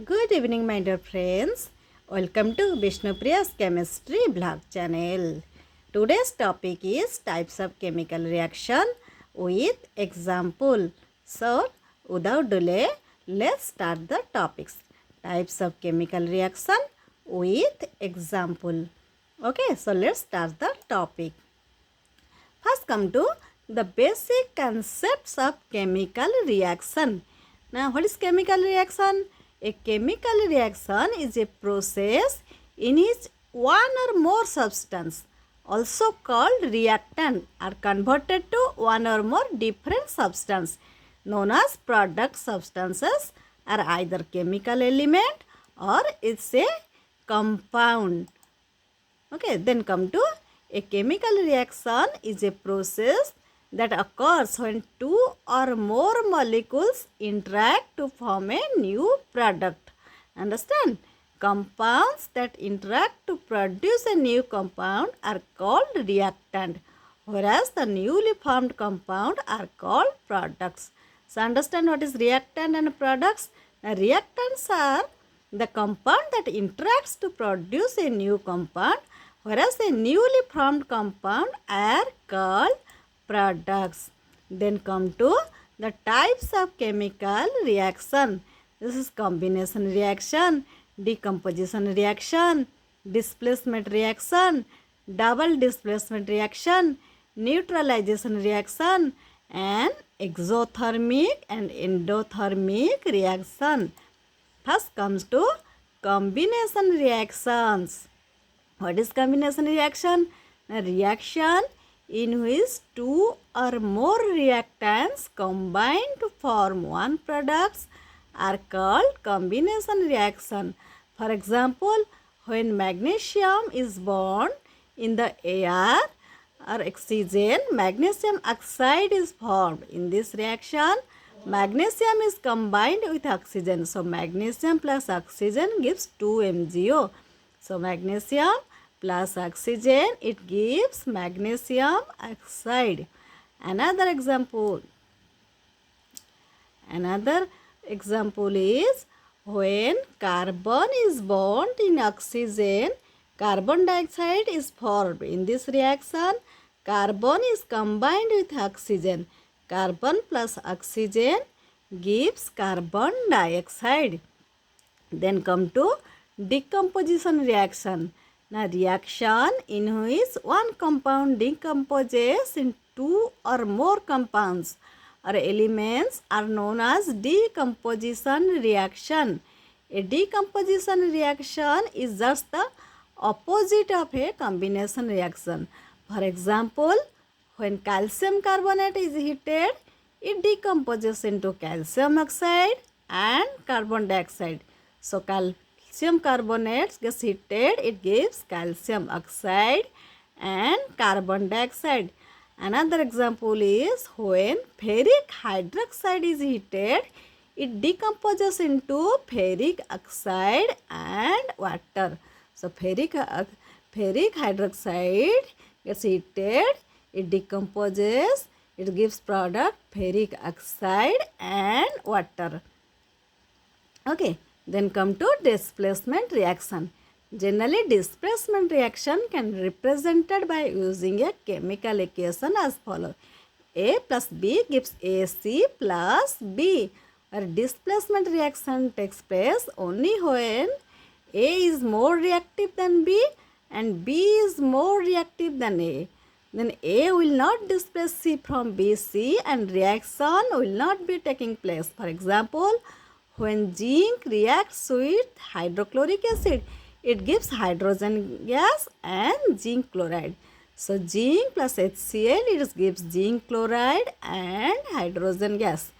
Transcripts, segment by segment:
Good evening, my dear friends. Welcome to Vishnupriya's Chemistry Blog channel. Today's topic is types of chemical reaction with example. So, without delay, let's start the topics. Types of chemical reaction with example. Okay, so let's start the topic. First come to the basic concepts of chemical reaction. Now, what is chemical reaction? A chemical reaction is a process in which one or more substance, also called reactant, are converted to one or more different substance known as product substances are either chemical element or it's a compound. Okay, then come to a chemical reaction is a process that occurs when two or more molecules interact to form a new product. Understand? Compounds that interact to produce a new compound are called reactant, whereas the newly formed compound are called products. So understand what is reactant and products? Now, reactants are the compound that interacts to produce a new compound, whereas a newly formed compound are called products. Then come to the types of chemical reaction. This is combination reaction, decomposition reaction, displacement reaction, double displacement reaction, neutralization reaction, and exothermic and endothermic reaction. First comes to combination reactions. What is combination reaction? A reaction in which two or more reactants combine to form one product are called combination reaction. For example, when magnesium is bound in the air or oxygen, magnesium oxide is formed. In this reaction, magnesium is combined with oxygen. So, magnesium plus oxygen gives 2MgO. So, magnesium plus oxygen, it gives magnesium oxide. Another example is when carbon is bound in oxygen, carbon dioxide is formed. In this reaction, carbon is combined with oxygen. Carbon plus oxygen gives carbon dioxide. Then come to decomposition reaction. Now, reaction in which one compound decomposes in two or more compounds or elements are known as decomposition reaction. A decomposition reaction is just the opposite of a combination reaction. For example, when calcium carbonate is heated, it decomposes into calcium oxide and carbon dioxide. So, calcium carbonate gets heated, it gives calcium oxide and carbon dioxide. Another example is when ferric hydroxide is heated, it decomposes into ferric oxide and water. So, ferric hydroxide gets heated, it decomposes, it gives product ferric oxide and water. Okay. Then come to displacement reaction. Generally, displacement reaction can be represented by using a chemical equation as follows. A plus B gives AC plus B. Where displacement reaction takes place only when A is more reactive than B and B is more reactive than A. Then A will not displace C from BC and reaction will not be taking place. For example, when zinc reacts with hydrochloric acid, it gives hydrogen gas and zinc chloride. So, zinc plus HCl, it gives zinc chloride and hydrogen gas.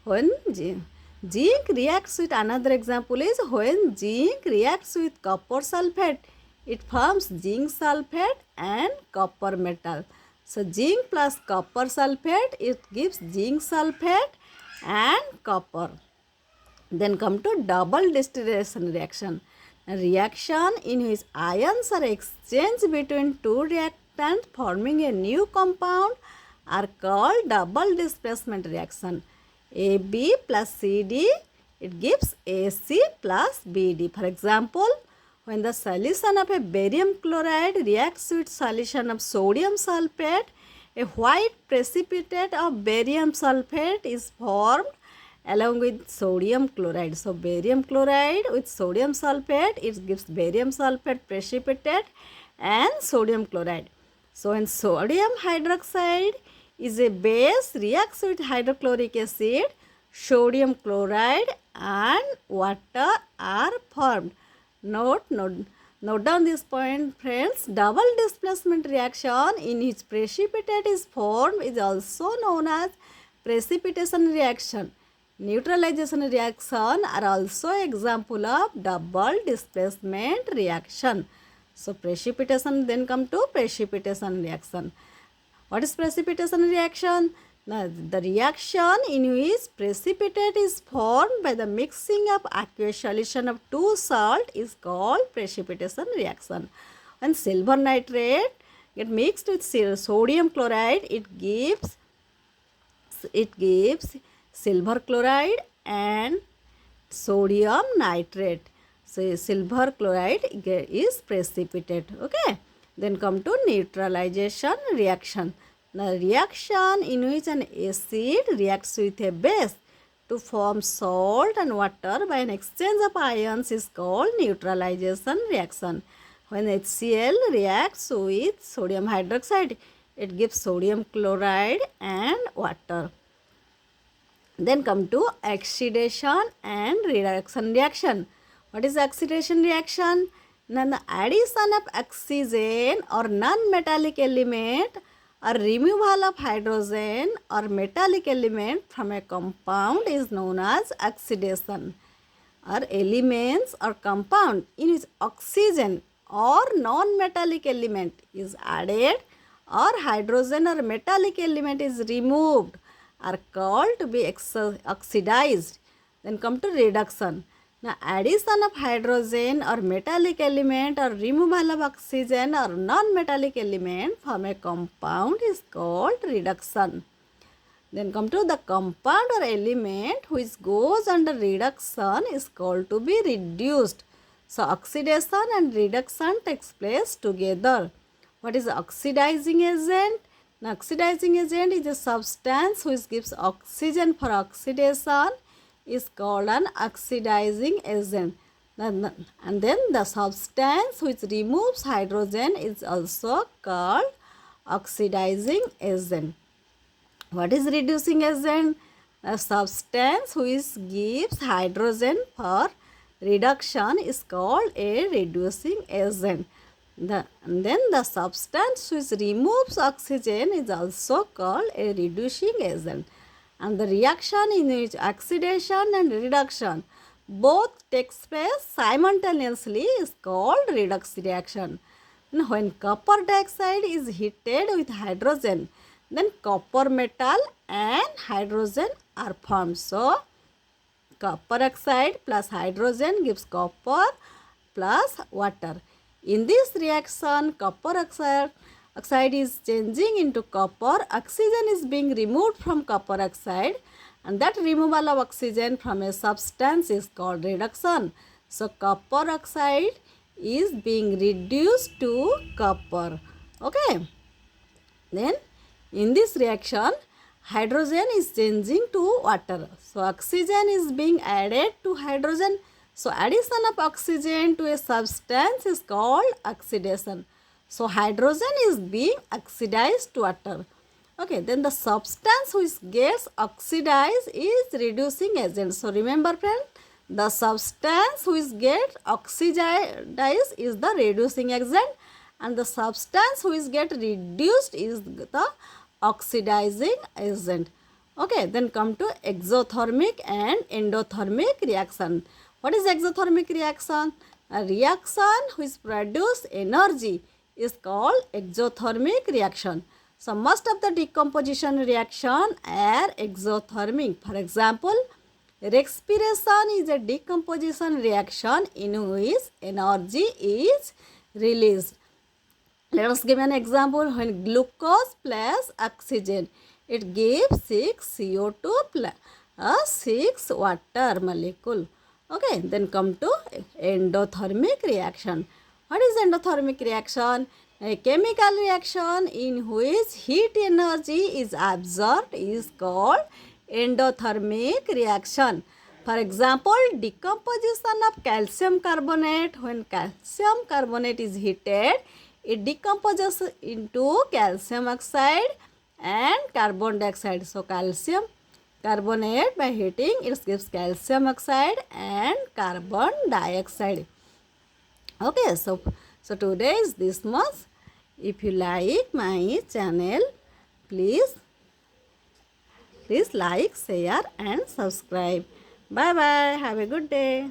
When zinc reacts with, another example is when zinc reacts with copper sulfate, it forms zinc sulfate and copper metal. So, zinc plus copper sulfate, it gives zinc sulfate and copper. Then come to double distillation reaction. A reaction in which ions are exchanged between two reactants forming a new compound are called double displacement reaction. AB plus CD it gives AC plus BD. For example, when the solution of a barium chloride reacts with solution of sodium sulfate, a white precipitate of barium sulfate is formed along with sodium chloride. So, barium chloride with sodium sulfate, it gives barium sulfate precipitate and sodium chloride. So, when sodium hydroxide is a base reacts with hydrochloric acid, sodium chloride and water are formed. Note down this point, friends. Double displacement reaction in which precipitate is formed is also known as precipitation reaction. Neutralization reaction are also example of double displacement reaction. So precipitation, then come to precipitation reaction. What is precipitation reaction? Now, the reaction in which precipitate is formed by the mixing of aqueous solution of two salt is called precipitation reaction. When silver nitrate get mixed with sodium chloride, it gives silver chloride and sodium nitrate. So silver chloride is precipitate. Okay. Then come to neutralization reaction. The reaction in which an acid reacts with a base to form salt and water by an exchange of ions is called neutralization reaction. When HCl reacts with sodium hydroxide, it gives sodium chloride and water. Then come to oxidation and reduction reaction. What is oxidation reaction? Now, the addition of oxygen or non-metallic element or removal of hydrogen or metallic element from a compound is known as oxidation. Or elements or compound in which oxygen or non-metallic element is added or hydrogen or metallic element is removed are called to be oxidized. Then come to reduction. Now, addition of hydrogen or metallic element or removal of oxygen or non-metallic element from a compound is called reduction. Then come to the compound or element which goes under reduction is called to be reduced. So, oxidation and reduction takes place together. What is oxidizing agent? Now, oxidizing agent is a substance which gives oxygen for oxidation is called an oxidizing agent. And then the substance which removes hydrogen is also called oxidizing agent. What is reducing agent? A substance which gives hydrogen for reduction is called a reducing agent. And then the substance which removes oxygen is also called a reducing agent. And the reaction in which oxidation and reduction both takes place simultaneously is called redox reaction. And when copper dioxide is heated with hydrogen, then copper metal and hydrogen are formed. So, copper oxide plus hydrogen gives copper plus water. In this reaction, copper oxide is changing into copper. Oxygen is being removed from copper oxide, and that removal of oxygen from a substance is called reduction. So, copper oxide is being reduced to copper. Okay. Then, in this reaction, hydrogen is changing to water. So, oxygen is being added to hydrogen. So, addition of oxygen to a substance is called oxidation. So, hydrogen is being oxidized to water. Okay, then the substance which gets oxidized is reducing agent. So, remember friend, the substance which gets oxidized is the reducing agent, and the substance which gets reduced is the oxidizing agent. Okay, then come to exothermic and endothermic reaction. What is exothermic reaction? A reaction which produces energy is called exothermic reaction. So, most of the decomposition reaction are exothermic. For example, respiration is a decomposition reaction in which energy is released. Let us give an example. When glucose plus oxygen, it gives 6 CO2 a 6 water molecule. Okay, then come to endothermic reaction. What is endothermic reaction? A chemical reaction in which heat energy is absorbed is called endothermic reaction. For example, decomposition of calcium carbonate. When calcium carbonate is heated, it decomposes into calcium oxide and carbon dioxide. So, calcium carbonate by heating it gives calcium oxide and carbon dioxide. Okay, so today is this much. If you like my channel, please like, share and subscribe. Bye bye. Have a good day.